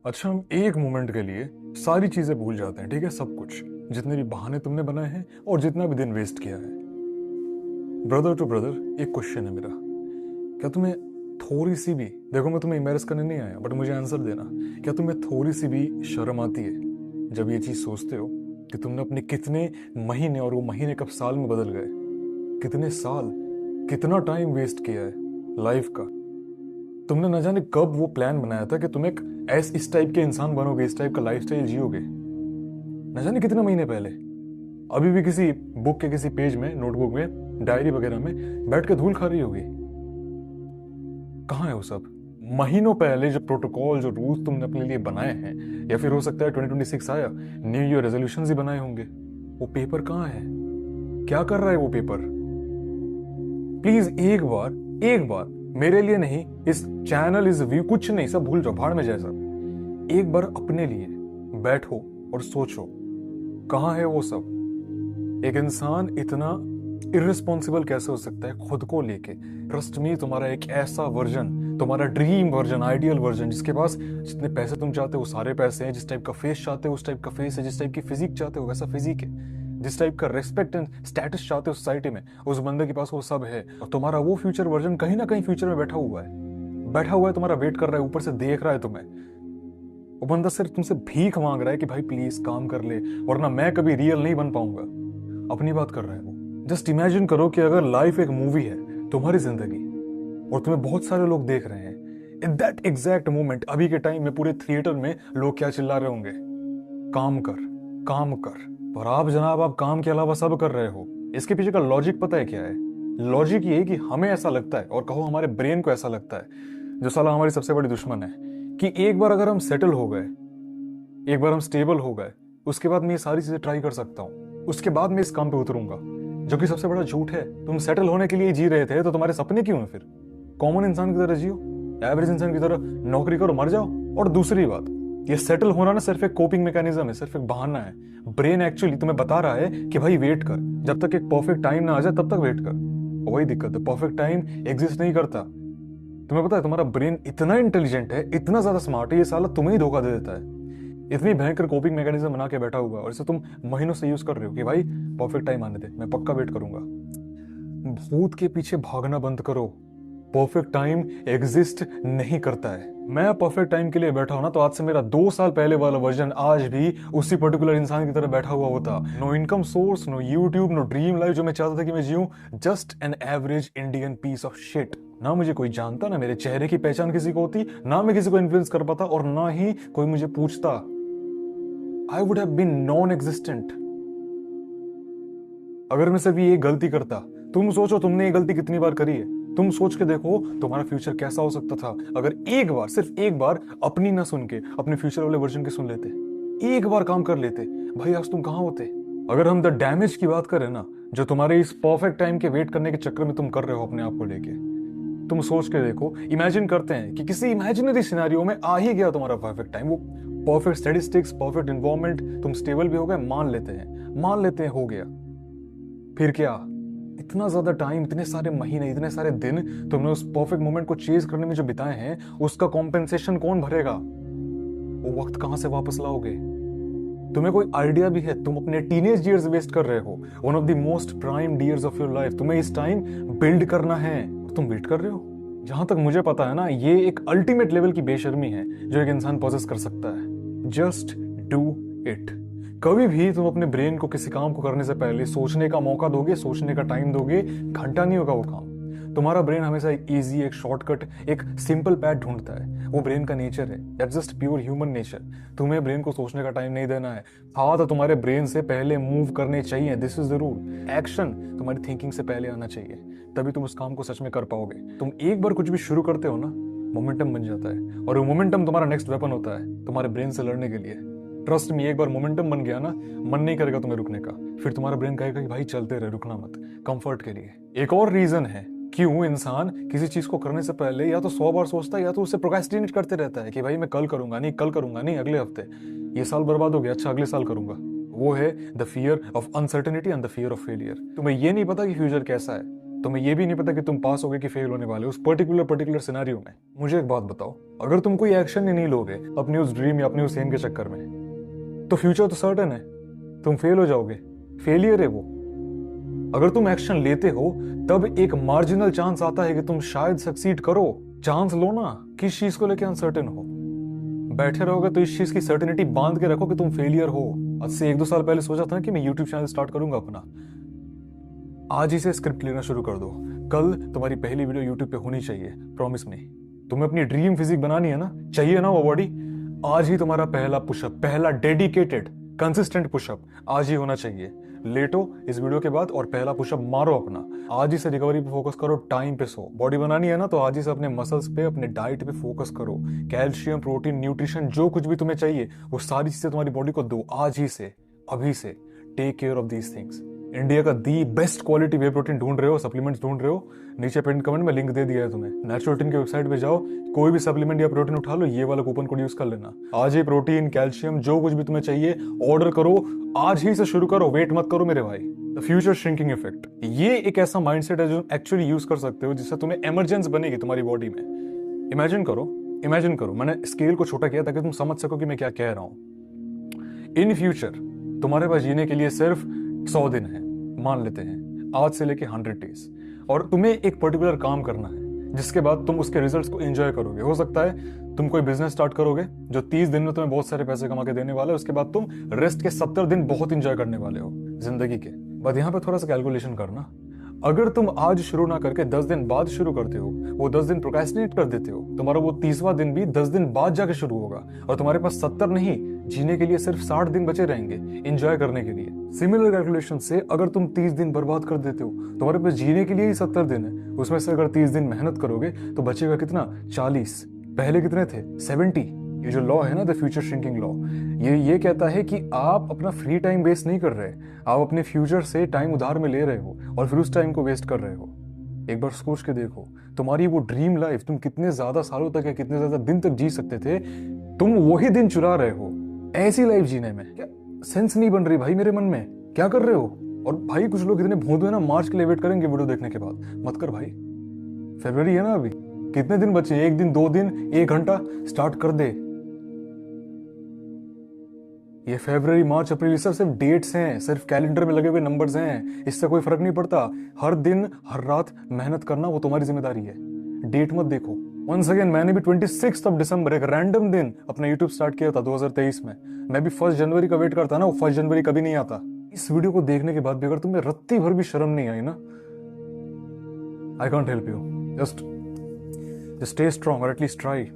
अच्छा, हम एक मोमेंट के लिए सारी चीजें भूल जाते हैं, ठीक है, सब कुछ, जितने भी बहाने तुमने बनाए हैं और जितना भी दिन वेस्ट किया है। ब्रदर टू ब्रदर, एक क्वेश्चन है मेरा। क्या तुम्हें थोड़ी सी भी, देखो मैं तुम्हें इम्बेरस करने नहीं आया, बट मुझे आंसर देना, क्या तुम्हें थोड़ी सी भी शर्म आती है जब ये चीज सोचते हो कि तुमने अपने कितने महीने, और वो महीने कब साल में बदल गए, कितने साल, कितना टाइम वेस्ट किया है लाइफ का। तुमने न जाने कब वो प्लान बनाया था कि तुम एक इस टाइप के इंसान बनोगे, इस टाइप का लाइफस्टाइल जियोगे, न जाने कितने महीने पहले। अभी भी किसी बुक के किसी पेज में, नोटबुक में, डायरी वगैरह में बैठ के धूल खा रही होगी। कहाँ है वो सब? महीनों पहले जो प्रोटोकॉल, जो रूल्स तुमने अपने लिए बनाए हैं, या फिर हो सकता है 2026 आया, न्यू ईयर रेजोल्यूशन ही बनाए होंगे, वो पेपर कहाँ है? क्या कर रहा है वो पेपर? प्लीज एक बार मेरे लिए नहीं, इस चैनल, इस व्यू, कुछ नहीं, सब भूल जाओ, भाड़ में जाए सब। एक बार अपने लिए बैठो और सोचो, कहाँ है वो सब? एक इंसान इतना इररिस्पॉन्सिबल कैसे हो सकता है खुद को लेके? ट्रस्ट मी, तुम्हारा एक ऐसा वर्जन, तुम्हारा ड्रीम वर्जन, आइडियल वर्जन, जिसके पास जितने पैसे तुम चाहते हो वो सारे पैसे हैं, जिस टाइप का फेस चाहते हो उस टाइप का फेस है, जिस टाइप की फिजिक चाहते हो वैसा फिजिक है, जिस टाइप का रेस्पेक्ट एंड स्टेटस चाहते हो सोसाइटी में, उस बंदे के पास वो सब है। और तुम्हारा वो फ्यूचर वर्जन कहीं ना कहीं फ्यूचर में बैठा हुआ है, तुम्हारा वेट कर रहा है, ऊपर से देख रहा है तुम्हें। वो बंदा सिर्फ तुमसे भीख मांग रहा है कि भाई प्लीज काम कर ले, वरना मैं कभी रियल नहीं बन पाऊंगा। अपनी बात कर रहा है वो। जस्ट इमेजिन करो कि अगर लाइफ एक मूवी है, तुम्हारी जिंदगी, और तुम्हें बहुत सारे लोग देख रहे हैं, इन दैट एग्जैक्ट मोमेंट, अभी के टाइम में पूरे थिएटर में लोग क्या चिल्ला रहे होंगे? काम कर, काम कर। और आप जनाब, आप काम के अलावा सब कर रहे हो। इसके पीछे का लॉजिक पता है क्या है? लॉजिक ये है कि हमें ऐसा लगता है, और कहो हमारे ब्रेन को ऐसा लगता है, जो साला हमारी सबसे बड़ी दुश्मन है, कि एक बार अगर हम सेटल हो गए, एक बार हम स्टेबल हो गए, उसके बाद मैं ये सारी चीजें ट्राई कर सकता हूँ, उसके बाद मैं इस काम पे उतरूंगा। जो कि सबसे बड़ा झूठ है। तुम सेटल होने के लिए जी रहे थे, तो तुम्हारे सपने क्यों हैं फिर? कॉमन इंसान की तरह जियो, एवरेज इंसान की तरह नौकरी करो, मर जाओ। और दूसरी बात, ये सेटल होना ना सिर्फ एक कोपिंग मैकेनिज्म है, सिर्फ एक बहाना है। ब्रेन एक्चुअली तुम्हें बता रहा है कि भाई वेट कर, जब तक एक परफेक्ट टाइम ना आ जाए तब तक वेट कर। वही दिक्कत है, परफेक्ट टाइम एग्जिस्ट नहीं करता। तुम्हें पता है, तुम्हारा ब्रेन इतना इंटेलिजेंट है, इतना ज्यादा स्मार्ट है, ये साला तुम्हें ही धोखा दे देता है। इतनी भयंकर कोपिंग मैकेनिज्म बना के बैठा हुआ है, और इसे तुम महीनों से यूज कर रहे हो कि भाई परफेक्ट टाइम आने दे, मैं पक्का वेट करूंगा। भूत के पीछे भागना बंद करो। परफेक्ट टाइम एग्जिस्ट नहीं करता है। मैं परफेक्ट टाइम के लिए बैठा हूं ना, तो आज से मेरा 2 साल पहले वाला वर्जन आज भी उसी पर्टिकुलर इंसान की तरह बैठा हुआ होता। No income source, no YouTube, no dream life जो मैं चाहता था कि मैं जीऊं, just an average Indian piece of shit. ना मुझे कोई जानता, ना मेरे चेहरे की पहचान किसी को होती, ना मैं किसी को इन्फ्लुएंस कर पाता, और ना ही कोई मुझे पूछता। I would have been non existent अगर मैं सिर्फ ये गलती करता। तुम सोचो, तुमने ये गलती कितनी बार करी है? तुम सोच के देखो तुम्हारा फ्यूचर कैसा हो सकता था अगर एक बार, सिर्फ एक बार अपनी ना सुन के अपने फ्यूचर वाले वर्जन की सुन लेते, एक बार काम कर लेते। भाई आज तुम कहां होते? अगर हम द डैमेज की बात करें ना, जो तुम्हारे इस परफेक्ट टाइम के वेट करने के चक्कर में तुम कर रहे हो अपने आप को लेके, तुम सोच के देखो, इमेजिन करते हैं कि किसी इमेजिनरी सिनेरियो में आ ही गया तुम्हारा परफेक्ट टाइम, वो परफेक्ट स्टैटिस्टिक्स, परफेक्ट एनवायरनमेंट, तुम स्टेबल भी हो गए, मान लेते हैं हो गया। फिर क्या? इतना ज्यादा टाइम, इतने सारे महीने, इतने सारे दिन तुमने उस परफेक्ट मोमेंट को चेज करने में जो बिताए हैं, उसका कॉम्पेंसेशन कौन भरेगा? वो वक्त कहां से वापस लाओगे? तुम्हें कोई आइडिया भी है? तुम अपने टीनेज ईयर्स वेस्ट कर रहे हो, one of the most prime years of your life. तुम्हें इस टाइम बिल्ड करना है, तुम वेट कर रहे हो। जहां तक मुझे पता है ना, ये एक अल्टीमेट लेवल की बेशर्मी है जो एक इंसान पोजेस कर सकता है। Just do it. कभी भी तुम अपने ब्रेन को किसी काम को करने से पहले सोचने का मौका दोगे, सोचने का टाइम दोगे, घंटा नहीं होगा वो काम। तुम्हारा ब्रेन हमेशा एक इजी, एक शॉर्टकट, एक सिंपल पैथ ढूंढता है। वो ब्रेन का नेचर है, that's just pure human nature. तुम्हें ब्रेन को सोचने का टाइम नहीं देना है। हाथ तुम्हारे ब्रेन से पहले मूव करने चाहिए, this is the rule. Action तुम्हारी थिंकिंग से पहले आना चाहिए, तभी तुम उस काम को सच में कर पाओगे। तुम एक बार कुछ भी शुरू करते हो ना, मोमेंटम बन जाता है, और वो मोमेंटम तुम्हारा नेक्स्ट वेपन होता है तुम्हारे ब्रेन से लड़ने के लिए। ट्रस्ट में, एक बार मोमेंटम बन गया ना, मन नहीं करेगा तुम्हें रुकने का। फिर तुम्हारा ब्रेन कहेगा कि भाई चलते रहे, रुकना मत, कंफर्ट के लिए। एक और रीजन है क्यों इंसान किसी चीज को करने से पहले या तो 100 बार सोचता है, या तो उसे प्रोक्रेस्टिनेट करते रहता है कि भाई मैं कल करूंगा नहीं, कल करूंगा नहीं, अगले हफ्ते, ये साल बर्बाद हो गया, अच्छा अगले साल करूंगा। वो है the fear of uncertainty and the fear of failure. तुम्हें ये नहीं पता कि फ्यूचर कैसा है, तुम्हें ये भी नहीं पता कि तुम पास होगे कि फेल होने वाले हो उस पर्टिकुलर सिनेरियो में। मुझे एक बात बताओ, अगर तुम कोई एक्शन ही नहीं लोगे अपनी उस ड्रीम या अपनी उस एम के चक्कर में, तो फ्यूचर तो सर्टेन है, तुम फेल हो जाओगे, फेलियर है वो। अगर तुम एक्शन लेते हो तब एक मार्जिनल चांस आता है कि तुम शायद सक्सीड करो। चांस लो ना, किस चीज को लेकर अनसर्टेन हो। बैठे रहोगे तो इस चीज की सर्टेनिटी बांध के रखो कि तुम फेलियर हो। आज से 1-2 साल पहले सोचा था कि मैं यूट्यूब चैनल स्टार्ट करूंगा अपना, आज ही से स्क्रिप्ट लेना शुरू कर दो। कल तुम्हारी पहली वीडियो यूट्यूब पे होनी चाहिए, प्रॉमिस मी। तुम्हें अपनी ड्रीम फिजिक बनानी है ना, चाहिए ना वो बॉडी, आज ही तुम्हारा पहला पुशअप, पहला डेडिकेटेड कंसिस्टेंट पुशअप आज ही होना चाहिए। लेटो इस वीडियो के बाद और पहला पुशअप मारो अपना। आज ही से रिकवरी पे फोकस करो, टाइम पे सो। बॉडी बनानी है ना तो आज ही से अपने मसल्स पे, अपने डाइट पे फोकस करो। कैल्शियम, प्रोटीन, न्यूट्रिशन, जो कुछ भी तुम्हें चाहिए वो सारी चीजें तुम्हारी बॉडी को दो आज ही से, अभी से। Take care of these things. India का the best quality whey protein ढूंढ रहे हो, सप्लीमेंट्स ढूंढ रहे हो, नीचे पिन कमेंट में लिंक दे दिया है तुम्हें। नेचुरोटीन की वेबसाइट पे जाओ, कोई भी सप्लीमेंट या प्रोटीन उठा लो, ये वाला कूपन कोड यूज कर लेना। आज ही प्रोटीन, कैल्शियम, जो कुछ भी तुम्हें चाहिए ऑर्डर करो, आज ही से शुरू करो, वेट मत करो मेरे भाई। द फ्यूचर श्रिंकिंग इफेक्ट, ये एक ऐसा माइंडसेट है जो एक्चुअली यूज कर सकते हो, जिससे तुम्हें इमरजेंस बनेगी तुम्हारी बॉडी में। इमेजिन करो, मैंने स्केल को छोटा किया ताकि तुम समझ सको कि मैं क्या कह रहा हूं। इन फ्यूचर तुम्हारे पास जीने के लिए सिर्फ 100 दिन है, मान लेते हैं, आज से लेके 100 डेज, और तुम्हें एक पर्टिकुलर काम करना है जिसके बाद तुम उसके रिजल्ट्स को एंजॉय करोगे। हो सकता है तुम कोई बिजनेस स्टार्ट करोगे जो 30 दिन में तुम्हें बहुत सारे पैसे कमा के देने वाला है, उसके बाद तुम रेस्ट के 70 दिन बहुत एंजॉय करने वाले हो जिंदगी के। बट यहाँ पे थोड़ा सा कैलकुलेशन करना, अगर तुम आज शुरू ना करके 10 दिन बाद शुरू करते हो, वो 10 दिन प्रोक्रेस्टिनेट कर देते हो, तुम्हारा वो 30वां दिन भी 10 दिन बाद जाके शुरू होगा, और तुम्हारे पास 70 नहीं, जीने के लिए सिर्फ 60 दिन बचे रहेंगे एंजॉय करने के लिए। सिमिलर कैलकुलेशन से अगर तुम 30 दिन बर्बाद कर देते हो, तुम्हारे पास जीने के लिए ही 70 दिन है, उसमें से अगर 30 दिन मेहनत करोगे तो बचेगा कितना, 40। पहले कितने थे, 70। ये जो लॉ है ना, द फ्यूचर श्रिंकिंग लॉ, ये कहता है कि आप अपना फ्री टाइम वेस्ट नहीं कर रहे, आप अपने फ्यूचर से टाइम उधार में ले रहे हो और फिर उस टाइम को वेस्ट कर रहे हो। एक बार सोच के देखो, तुम्हारी वो ड्रीम लाइफ तुम कितने ज्यादा सालों तक या कितने ज्यादा दिन तक जी सकते थे, तुम वही दिन चुरा रहे हो ऐसी लाइफ जीने में। क्या सेंस नहीं बन रही भाई मेरे मन में, क्या कर रहे हो? और भाई कुछ लोग इतने भोंदू है ना, मार्च के लिए वेट करेंगे वीडियो देखने के बाद, मत कर भाई। फरवरी है ना अभी, कितने दिन बचे, 1 दिन, 2 दिन, 1 घंटा, स्टार्ट कर दे। ये फरवरी, मार्च, अप्रैल, सिर्फ डेट्स हैं, सिर्फ कैलेंडर में लगे हुए नंबर्स हैं, इससे कोई फर्क नहीं पड़ता। हर दिन हर रात मेहनत करना वो तुम्हारी जिम्मेदारी है, डेट मत देखो। वंस अगेन, मैंने भी 26 दिसंबर एक रैंडम दिन अपना यूट्यूब स्टार्ट किया था 2023 में। मैं भी 1 जनवरी का वेट करता ना, वो 1 जनवरी कभी नहीं आता। इस वीडियो को देखने के बाद भी अगर तुम्हें रत्ती भर भी शर्म नहीं आई ना, I can't help you. Just stay strong और एटलीस्ट ट्राई।